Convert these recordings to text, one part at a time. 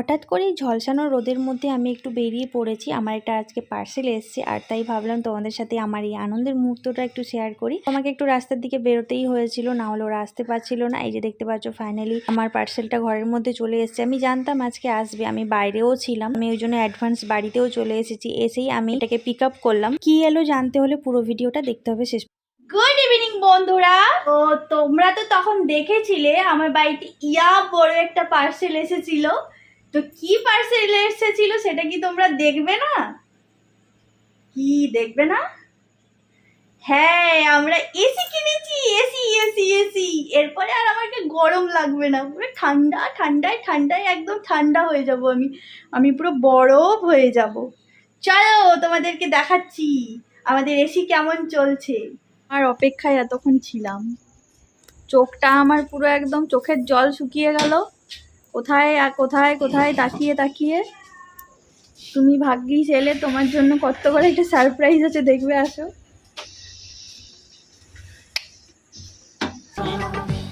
হঠাৎ করেই ঝলসানো রোদের মধ্যে আমি একটু বেরিয়ে পড়েছি। আমার একটা আজকে পার্সেল এসেছে, আর তাই ভাবলাম তোমাদের সাথে আমার এই আনন্দের মুহূর্তটা একটু শেয়ার করি। আমাকে একটু রাস্তার দিকে বেরোতেই হয়েছিল, না হলে ওরা আসতে পারছিল না। এই যে দেখতে পাচ্ছ ফাইনালি আমার পার্সেলটা ঘরের মধ্যে চলে এসেছে। আমি জানতাম আজকে আসবে, আমি বাইরেও ছিলাম, আমি ওই জন্য অ্যাডভান্স বাড়িতেও চলে এসেছি। এসেই আমি এটাকে পিক আপ করলাম। কি এলো জানতে হলে পুরো ভিডিওটা দেখতে হবে শেষ। গুড ইভিনিং বন্ধুরা। তো তোমরা তো তখন দেখেছিলে আমার বাড়িতে বড় একটা পার্সেল এসেছিল। তো কি পার্সেল এসেছিল সেটা কি তোমরা দেখবে না? কি দেখবে না? হ্যাঁ, আমরা এসি কিনেছি। এসি এসি এসি এরপরে আর আমাকে গরম লাগবে না, পুরো ঠান্ডা ঠান্ডায় ঠান্ডায় একদম ঠান্ডা হয়ে যাব। আমি পুরো বরফ হয়ে যাব। চলো তোমাদেরকে দেখাচ্ছি আমাদের এসি কেমন চলছে। আর অপেক্ষায় এতক্ষণ ছিলাম, চোখটা আমার পুরো একদম চোখের জল শুকিয়ে গেল। কোথায় আর কোথায় কোথায় তাকিয়ে তাকিয়ে। তুমি ভাগ্যিস এলে, তোমার জন্য কত করে একটা সারপ্রাইজ আছে, দেখবে আসো।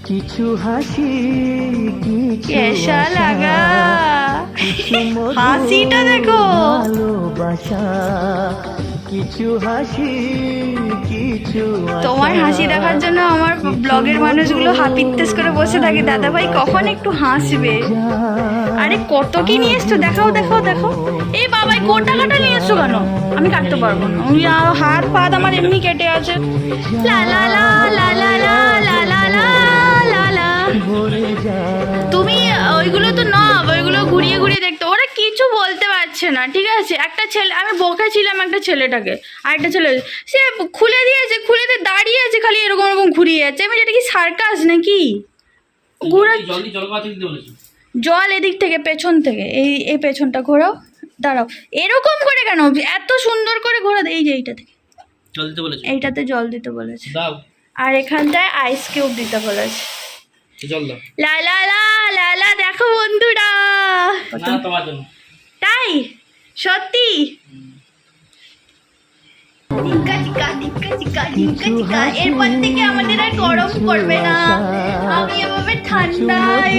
কিছু হাসি কেসা লাগা, হাসিটা দেখো, ভালোবাসা, কিছু হাসি কিছু। তোমার হাসি দেখার জন্য আমার ব্লগের মানুষগুলো হাপিত্তেস করে বসে থাকে, দাদা ভাই কখন একটু হাসবে। আরে কত কি নিয়ে এসছো, দেখাও দেখাও দেখাও। এই বাবাই গোটা কাটা নিয়ে এসছো কেন? আমি কাটতে পারবো না, হাত পাত আমার এমনি কেটে আছে। লা লা লা লা লা লা লা লা লা লা লা। তুমি ওইগুলো তো নব, ওইগুলো ঘুরিয়ে ঘুরিয়ে দেখতে, ওরা কিছু বলতে পারছে না, ঠিক আছে? একটা ছেলে, আমি বকেছিলাম একটা ছেলেটাকে, আর একটা ছেলে সে খুলে দিয়েছে, খুলে দিয়ে দাঁড়িয়ে আছে, খালি এরকম এরকম ঘুরিয়ে যাচ্ছে। আমি এটা কি সার্কাস নাকি? ঘোরা জল এদিক থেকে, পেছন থেকে, এই পেছনটা ঘোরাও, দাঁড়াও। এরকম করে কেন? এত সুন্দর করে ঘোরা। এই যে এইটা থেকে জল দিতে বলেছে, এইটাতে জল দিতে বলেছে, আর এখানটায় আইস কিউব দিতে বলেছে। লা লা লা লা লা। দেখো বন্ধুরা, তাই সত্যি। এরপর থেকে আমাদের আর গরম করবে না, আমি এভাবে ঠান্ডায়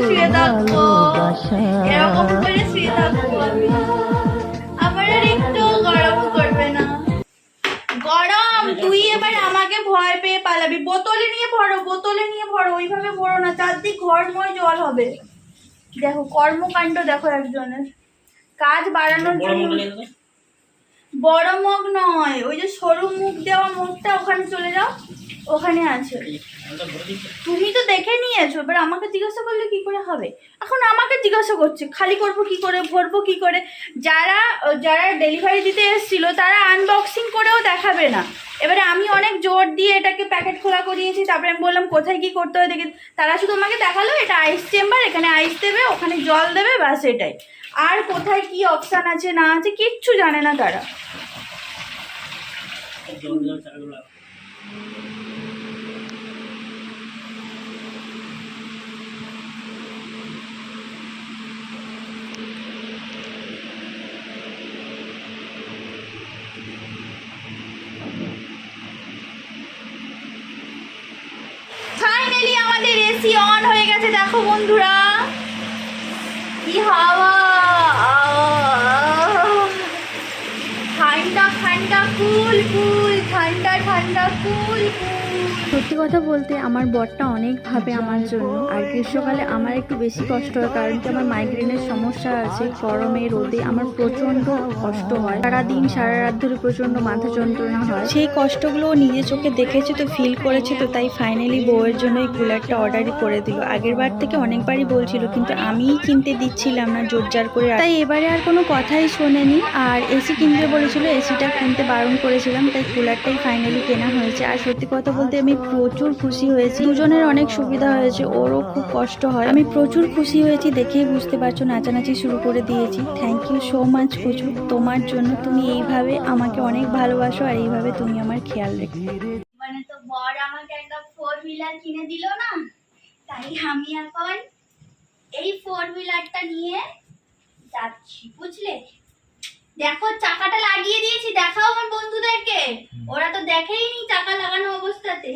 শুয়ে থাকবো, এরকম করে শুয়ে থাকবো আমি। আমার আর একটু গরম করবে না। গরম তুই এবার আমাকে ভয় পেয়ে পালাবি। বোতলে নিয়ে ভরো, বোতলে নিয়ে ভরো, ওইভাবে ভরো না, চারদিক ঘরময় জল হবে। দেখো কর্মকাণ্ড দেখো একজনের, কাজ বাড়ানোর জন্য। বড় মুখ নয়, ওই যে সরু মুখ দেওয়া মুখটা, ওখানে চলে যাও, ওখানে আছে। তুমি তো দেখে নিয়েছো, এবার আমাকে জিজ্ঞাসা করলে কি করে হবে? এখন আমাকে জিজ্ঞাসা করছে খালি করবো কি করে, ভরবো কি করে। যারা যারা ডেলিভারি দিতে এসেছিল তারা আনবক্সিং করেও দেখাবে না। এবারে আমি অনেক জোর দিয়ে এটাকে প্যাকেট খোলা করিয়েছি, তারপরে আমি বললাম কোথায় কি করতে হয় দেখে, তারা শুধু আমাকে দেখালো এটা আইস চেম্বার, এখানে আইস দেবে, ওখানে জল দেবে, ব্যাস এটাই। আর কোথায় কি অপশান আছে না আছে কিচ্ছু জানে না তারা। ফাইনালি আমাদের এসি অন হয়ে গেছে, দেখো বন্ধুরা কি হাওয়া, ঠান্ডা ঠান্ডা কুল কুল, ঠান্ডা ঠান্ডা কুল কুল। সত্যি কথা বলতে আমার বরটা অনেক ভাবে আমার জন্য, আর গ্রীষ্মকালে আমার একটু বেশি কষ্ট হয়, কারণ কি আমার মাইগ্রেনের সমস্যা আছে। গরমে রোদে আমার প্রচণ্ড কষ্ট হয়, সারাদিন সারা রাত ধরে প্রচণ্ড মাথা যন্ত্রণা হয়। সেই কষ্টগুলো নিজে চোখে দেখেছে তো, ফিল করেছে তো, তাই ফাইনালি বউয়ের জন্য এই কুলারটা অর্ডারই করে দিল। আগের বার থেকে অনেকবারই বলছিল, কিন্তু আমিই কিনতে দিচ্ছিলাম না জোরজার করে, তাই এবারে আর কোনো কথাই শোনেনি। আর এসি কিনতে বলেছিল, এসিটা কিনতে বারণ করেছিলাম, তাই কুলারটাই ফাইনালি কেনা হয়েছে। আর সত্যি কথা বলতে আমি প্রচুর খুশি হয়েছি, দুজনের অনেক সুবিধা হয়েছে, ওরও খুব কষ্ট হয়। আমি প্রচুর খুশি হয়েছি, দেখেই বুঝতে পারছো নাচানাচি শুরু করে দিয়েছি। থ্যাংক ইউ সো মাচ কুচু, তোমার জন্য। তুমি এইভাবে আমাকে অনেক ভালোবাসো, আর এইভাবে তুমি আমার খেয়াল রেখো। মানে তো বর আমাকে একটা 4 হুইলার কিনে দিল না, তাই আমি এখন এই এই 4 হুইলারটা নিয়ে যাচ্ছি, বুঝলে? দেখো চাকাটা লাগিয়ে দিয়েছি, দেখাও আমার বন্ধুদেরকে। ওরা তো দেখেইনি চাকা লাগানো অবস্থাতে।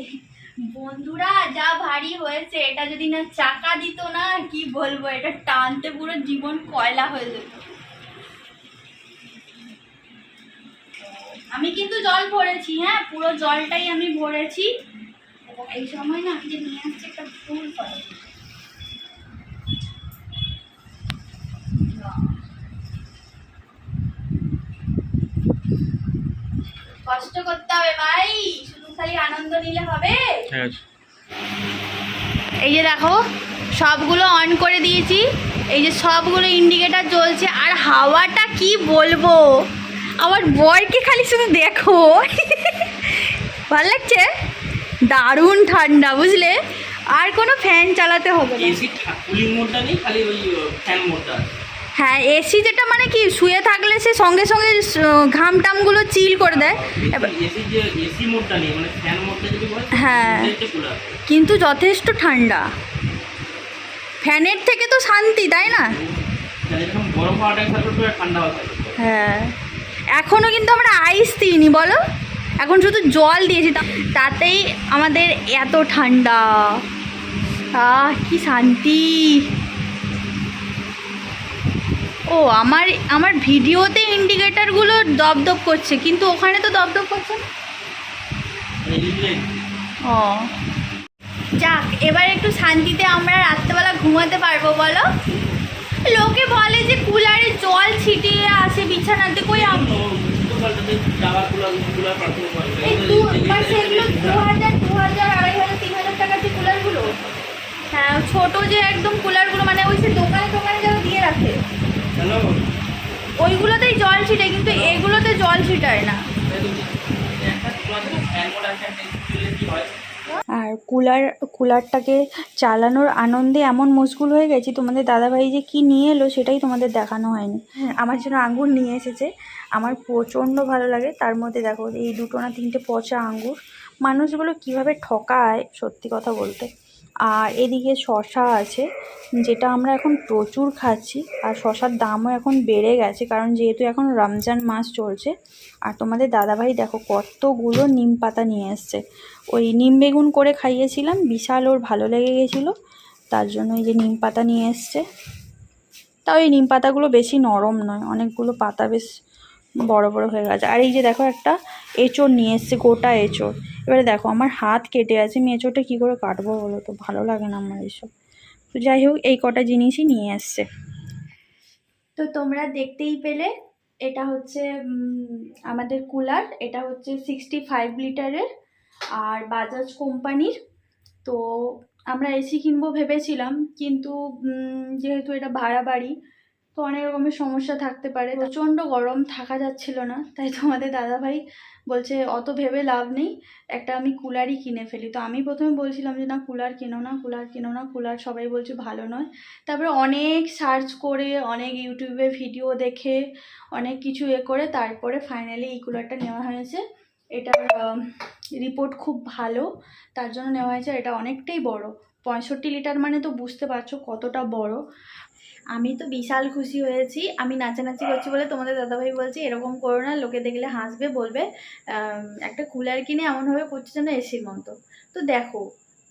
বন্ধুরা যা ভারী হয়েছে, এটা যদি না চাকা দিত না, কি বলবো, এটা টানতে পুরো জীবন কয়লা হয়ে যেত। আমি কিন্তু জল ভরেছি, হ্যাঁ, পুরো জলটাই আমি ভরেছি। এবং এই সময় না আমি যে নিয়ে আসছি একটা ফুল ফল, কষ্ট করতে হবে ভাই, শুধু খালি আনন্দ নিলে হবে? এই যে দেখো সবগুলো অন করে দিয়েছি, এই যে সবগুলো ইন্ডিকেটর জ্বলছে, আর হাওয়াটা কি বলবো, আমার বরকে খালি শুধু দেখো। ভালো লাগছে, দারুণ ঠান্ডা, বুঝলে? আর কোনো ফ্যান চালাতে হবে না। এসি কুলিং মোডটা নেই, খালি ওই ফ্যান মোডটা। হ্যাঁ, এসি যেটা মানে কি শুয়ে থাকলে সে সঙ্গে সঙ্গে ঘাম টামগুলো চিল করে দেয়। এসি যে এসি মোডটা নেই, মানে ফ্যান মোডটা যদি বলে, হ্যাঁ, এটা কুলার। কিন্তু যথেষ্ট ঠান্ডা, ফ্যানের থেকে তো শান্তি, তাই না? এরকম গরম হাওয়াটা থাকলে তো ঠান্ডা হাওয়া থাকবে। হ্যাঁ, এখনও কিন্তু আমরা আইস দিইনি বলো, এখন শুধু জল দিয়েছি, তাতেই আমাদের এত ঠান্ডা। কি শান্তি। ও আমার আমার ভিডিওতে ইন্ডিকেটরগুলো দপদপ করছে, কিন্তু ওখানে তো দপদপ করছে না। ও যাক, এবার একটু শান্তিতে আমরা রাত্রেবেলা ঘুমাতে পারবো বলো। লোকে বলে যে কুলারে জল ছিটিয়ে আসে বিছানাতে, কই এই সেগুলো 2000, 2500, 3000 টাকার যে কুলারগুলো, হ্যাঁ, ছোট যে একদম কুলারগুলো, মানে ওই সে দোকানে দোকানে যারা দিয়ে রাখে, ওইগুলোতেই জল ছিটে, কিন্তু এগুলোতে জল ছিটায় না। আর কুলারটাকে চালানোর আনন্দে এমন মশগুল হয়ে গেছি, তোমাদের দাদাভাই যে কি নিয়ে এলো সেটাই তোমাদের দেখানো হয়নি। আমার জন্য আঙ্গুর নিয়ে এসেছে, আমার প্রচণ্ড ভালো লাগে। তার মধ্যে দেখো এই 2 না 3টে পচা আঙ্গুর, মানুষগুলো কিভাবে ঠকায় সত্যি কথা বলতে। আর এদিকে শশা আছে, যেটা আমরা এখন প্রচুর খাচ্ছি, আর শশার দামও এখন বেড়ে গেছে, কারণ যেহেতু এখন রমজান মাস চলছে। আর তোমাদের দাদাভাই দেখো কতগুলো নিম পাতা নিয়ে এসছে, ওই নিম বেগুন করে খাইয়েছিলাম, বিশাল ওর ভালো লেগে গেছিলো, তার জন্য এই যে নিম পাতা নিয়ে এসছে। তাও এই নিম পাতাগুলো বেশি নরম নয়, অনেকগুলো পাতা বেশ বড় বড় হয়ে গেছে। আর এই যে দেখো একটা এঁচোড় নিয়ে এসছে, গোটা এঁচোড়। এবারে দেখো আমার হাত কেটে আছে, আমি এঁচোড়টা কী করে কাটবো বলো তো, ভালো লাগে না আমার এইসব। তো যাই হোক, এই কটা জিনিসই নিয়ে এসছে। তো তোমরা দেখতেই পেলে, এটা হচ্ছে আমাদের কুলার, এটা হচ্ছে 65 লিটারের আর বাজাজ কোম্পানির। তো আমরা এসি কিনবো ভেবেছিলাম, কিন্তু যেহেতু এটা ভাড়া বাড়ি, তো অনেক রকমের সমস্যা থাকতে পারে, প্রচণ্ড গরম, থাকা যাচ্ছিল না, তাই তোমাদের দাদাভাই বলছে অত ভেবে লাভ নেই, একটা আমি কুলারই কিনে ফেলি। তো আমি প্রথমে বলছিলাম যে না, কুলার কিনো না, কুলার কিনো না, কুলার সবাই বলছে ভালো নয়। তারপরে অনেক সার্চ করে, অনেক ইউটিউবে ভিডিও দেখে, অনেক কিছু করে তারপরে ফাইনালি এই কুলারটা নেওয়া হয়েছে। এটার রিপোর্ট খুব ভালো, তার জন্য নেওয়া হয়েছে। এটা অনেকটাই বড়, 65 লিটার, মানে তো বুঝতে পারছো কতটা বড়। আমি তো বিশাল খুশি হয়েছি, আমি নাচানাচি করছি বলে তোমাদের দাদাভাই বলছে এরকম করো না, লোকে দেখলে হাসবে, বলবে একটা কুলার কিনে এমনভাবে করছে যেন এসির মতো। তো দেখো,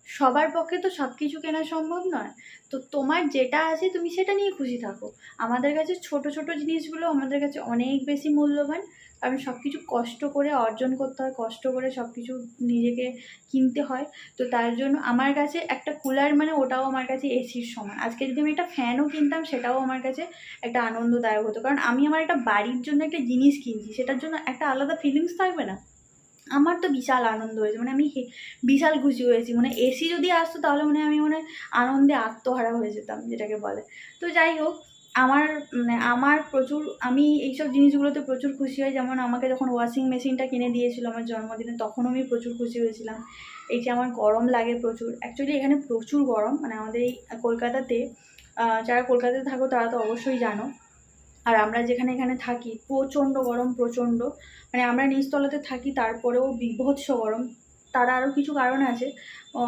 সবার পক্ষে তো সব কিছু কেনা সম্ভব নয়, তো তোমার যেটা আছে তুমি সেটা নিয়ে খুশি থাকো। আমাদের কাছে ছোট ছোট জিনিসগুলো আমাদের কাছে অনেক বেশি মূল্যবান, কারণ সব কিছু কষ্ট করে অর্জন করতে হয়, কষ্ট করে সব কিছু নিজেকে কিনতে হয়। তো তার জন্য আমার কাছে একটা কুলার মানে ওটাও আমার কাছে এসির সমান। আজকে যদি আমি একটা ফ্যানও কিনতাম সেটাও আমার কাছে একটা আনন্দদায়ক হতো, কারণ আমি আমার একটা বাড়ির জন্য একটা জিনিস কিনছি, সেটার জন্য একটা আলাদা ফিলিংস থাকবে না। আমার তো বিশাল আনন্দ হয়েছে, মানে আমি বিশাল খুশি হয়েছি। মানে এসি যদি আসতো তাহলে আমি আনন্দে আত্মহারা হয়ে যেতাম, যেটাকে বলে। তো যাই হোক, আমার প্রচুর, আমি এইসব জিনিসগুলোতে প্রচুর খুশি হই। যেমন আমাকে যখন ওয়াশিং মেশিনটা কিনে দিয়েছিল আমার জন্মদিনে, তখনও আমি প্রচুর খুশি হয়েছিলাম। এই যে আমার গরম লাগে প্রচুর, অ্যাকচুয়ালি এখানে প্রচুর গরম, মানে আমাদের এই কলকাতাতে, যারা কলকাতাতে থাকো তারা তো অবশ্যই জানো। আর আমরা যেখানে এখানে থাকি প্রচণ্ড গরম, প্রচণ্ড, মানে আমরা নিচতলাতে থাকি তারপরেও বিভৎস গরম। তার আরও কিছু কারণ আছে,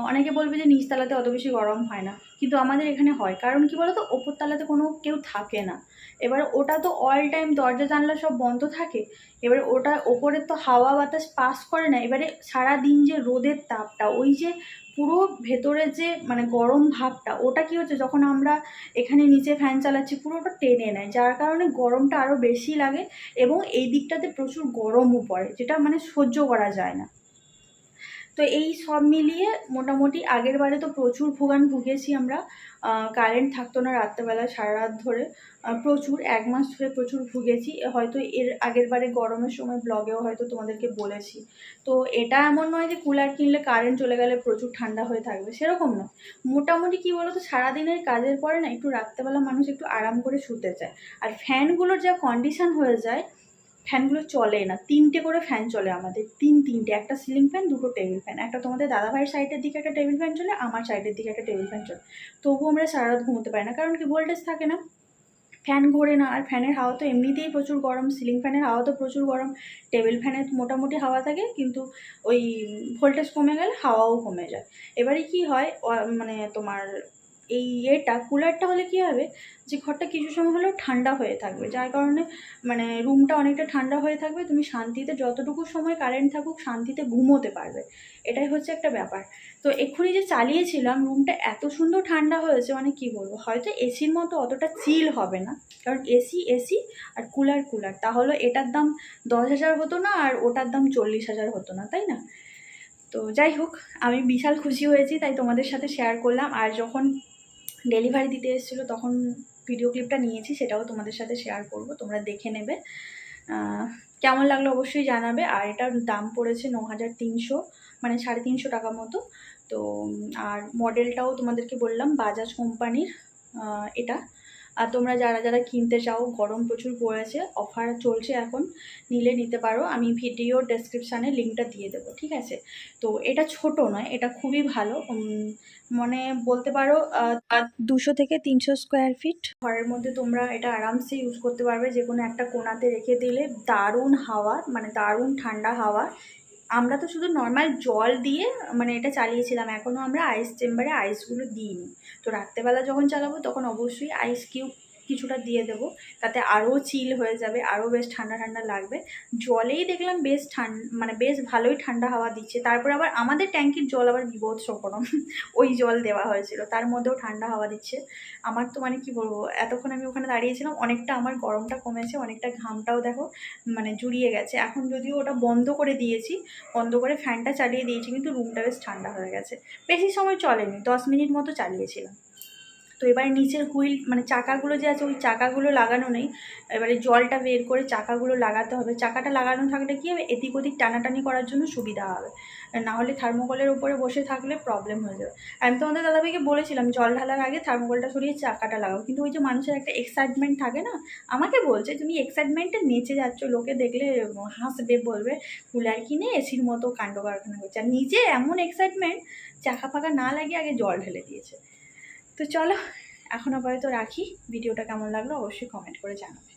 অনেকে বলবে যে নিচতলাতে অত বেশি গরম হয় না, কিন্তু আমাদের এখানে হয়, কারণ কি বলো তো, ওপরতলাতে কোনো কেউ থাকে না। এবার ওটা তো অল টাইম দরজা জানলা সব বন্ধ থাকে, এবারে ওটা ওপরে তো হাওয়া বাতাস পাস করে না। এবারে সারাদিন যে রোদের তাপটা, ওই যে পুরো ভেতরে যে মানে গরম ভাবটা, ওটা কি হচ্ছে যখন আমরা এখানে নিচে ফ্যান চালাচ্ছি পুরো ওটা টেনে নেয়, যার কারণে গরমটা আরও বেশি লাগে এবং এই দিকটাতে প্রচুর গরমও পড়ে, যেটা মানে সহ্য করা যায় না। তো এই সব মিলিয়ে মোটামুটি আগের বারে তো প্রচুর ভুগেছি আমরা। কারেন্ট থাকতো না রাত্রেবেলা সারা রাত ধরে, প্রচুর 1 মাস ধরে প্রচুর ভুগেছি। হয়তো এর আগের বারে গরমের সময় ব্লগেও হয়তো তোমাদেরকে বলেছি। তো এটা এমন নয় যে কুলার কিনলে কারেন্ট চলে গেলে প্রচুর ঠান্ডা হয়ে থাকবে, সেরকম নয়। মোটামুটি কী বলো তো, সারাদিনের কাজের পরে না একটু রাত্রেবেলা মানুষ একটু আরাম করে শুতে চায়। আর ফ্যানগুলোর যা কন্ডিশন হয়ে যায়, ফ্যানগুলো চলে না। 3টে করে ফ্যান চলে আমাদের, 3টে, একটা সিলিং ফ্যান, 2টো টেবিল ফ্যান, একটা তোমাদের দাদাভাইয়ের সাইডের দিকে একটা টেবিল ফ্যান চলে, আমার সাইডের দিকে একটা টেবিল ফ্যান চলে। তবুও আমরা সারা রাত ঘুমোতে পারি না, কারণ কি ভোল্টেজ থাকে না, ফ্যান ঘোরে না। আর ফ্যানের হাওয়া তো এমনিতেই প্রচুর গরম, সিলিং ফ্যানের হাওয়া তো প্রচুর গরম, টেবিল ফ্যানের মোটামুটি হাওয়া থাকে, কিন্তু ওই ভোল্টেজ কমে গেলে হাওয়াও কমে যায়। এবারে কি হয় মানে তোমার এই কুলারটা হলে কী হবে যে ঘরটা কিছু সময় হলেও ঠান্ডা হয়ে থাকবে, যার কারণে মানে রুমটা অনেকটা ঠান্ডা হয়ে থাকবে, তুমি শান্তিতে যতটুকু সময় কারেন্ট থাকুক শান্তিতে ঘুমোতে পারবে। এটাই হচ্ছে একটা ব্যাপার। তো এক্ষুনি যে চালিয়েছিলাম, রুমটা এত সুন্দর ঠান্ডা হয়েছে, মানে কি বলবো, হয়তো এসির মতো অতটা চিল হবে না, কারণ এসি আর কুলার, তাহলে এটার দাম 10,000 হতো না আর ওটার দাম 40,000 হতো না, তাই না? তো যাই হোক, আমি বিশাল খুশি হয়েছি, তাই তোমাদের সাথে শেয়ার করলাম। আর যখন ডেলিভারি দিতে এসেছিলো তখন ভিডিও ক্লিপটা নিয়েছি, সেটাও তোমাদের সাথে শেয়ার করব, তোমরা দেখে নেবে। কেমন লাগলো অবশ্যই জানাবে। আর এটার দাম পড়েছে 9,300, মানে 350 টাকা মতো। তো আর মডেলটাও তোমাদেরকে বললাম বাজাজ কোম্পানির এটা। আর তোমরা যারা কিনতে চাও, গরম প্রচুর পড়েছে, অফার চলছে এখন, নিতে পারো। আমি ভিডিও ডেসক্রিপশানে লিঙ্কটা দিয়ে দেবো, ঠিক আছে? তো এটা ছোট নয়, এটা খুবই ভালো, মানে বলতে পারো 200 থেকে 300 স্কোয়ার ফিট ঘরের মধ্যে তোমরা এটা আরামসে ইউজ করতে পারবে। যে কোনো একটা কোণাতে রেখে দিলে দারুণ হাওয়া, মানে দারুণ ঠান্ডা হাওয়া। আমরা তো শুধু নর্মাল জল দিয়ে মানে এটা চালিয়েছিলাম, এখনও আমরা আইস চেম্বারে আইসগুলো দিইনি। তো রাত্রেবেলা যখন চালাবো তখন অবশ্যই আইস কিউব কিছুটা দিয়ে দেবো, তাতে আরও চিল হয়ে যাবে, আরও বেশ ঠান্ডা ঠান্ডা লাগবে। জলেই দেখলাম বেশ মানে বেশ ভালোই ঠান্ডা হাওয়া দিচ্ছে। তারপর আবার আমাদের ট্যাঙ্কির জল আবার বিভৎস গরম, ওই জল দেওয়া হয়েছিল, তার মধ্যেও ঠান্ডা হাওয়া দিচ্ছে। আমার তো মানে কি বলবো, এতক্ষণ আমি ওখানে দাঁড়িয়েছিলাম, অনেকটা আমার গরমটা কমেছে, অনেকটা ঘামটাও দেখো মানে জুড়িয়ে গেছে। এখন যদিও ওটা বন্ধ করে দিয়েছি, বন্ধ করে ফ্যানটা চালিয়ে দিয়েছি, কিন্তু রুমটা বেশ ঠান্ডা হয়ে গেছে। বেশি সময় চলেনি, 10 মিনিট মতো চালিয়েছিলাম। তো এবারে নিচের হুইল মানে চাকাগুলো যে আছে, ওই চাকাগুলো লাগানো নেই। এবারে জলটা বের করে চাকাগুলো লাগাতে হবে। চাকাটা লাগানো থাকলে কী হবে, এদিক ওদিক টানাটানি করার জন্য সুবিধা হবে, নাহলে থার্মোকলের উপরে বসে থাকলে প্রবলেম হয়ে যাবে। আমি তোমাদের দাদাভাইকে বলেছিলাম জল ঢালার আগে থার্মোকলটা সরিয়ে চাকাটা লাগাও, কিন্তু ওই যে মানুষের একটা এক্সাইটমেন্ট থাকে না, আমাকে বলছে তুমি এক্সাইটমেন্টে নেচে যাচ্ছ, লোকে দেখলে হাসবে, বলবে কুলার কিনে এসির মতো কাণ্ড কারখানা করছে। আর নিজে এমন এক্সাইটমেন্ট, চাকা ফাঁকা না লাগিয়ে আগে জল ঢেলে দিয়েছে। তো চলো, এখন আপাতত রাখি। ভিডিওটা কেমন লাগলো অবশ্যই কমেন্ট করে জানাবে।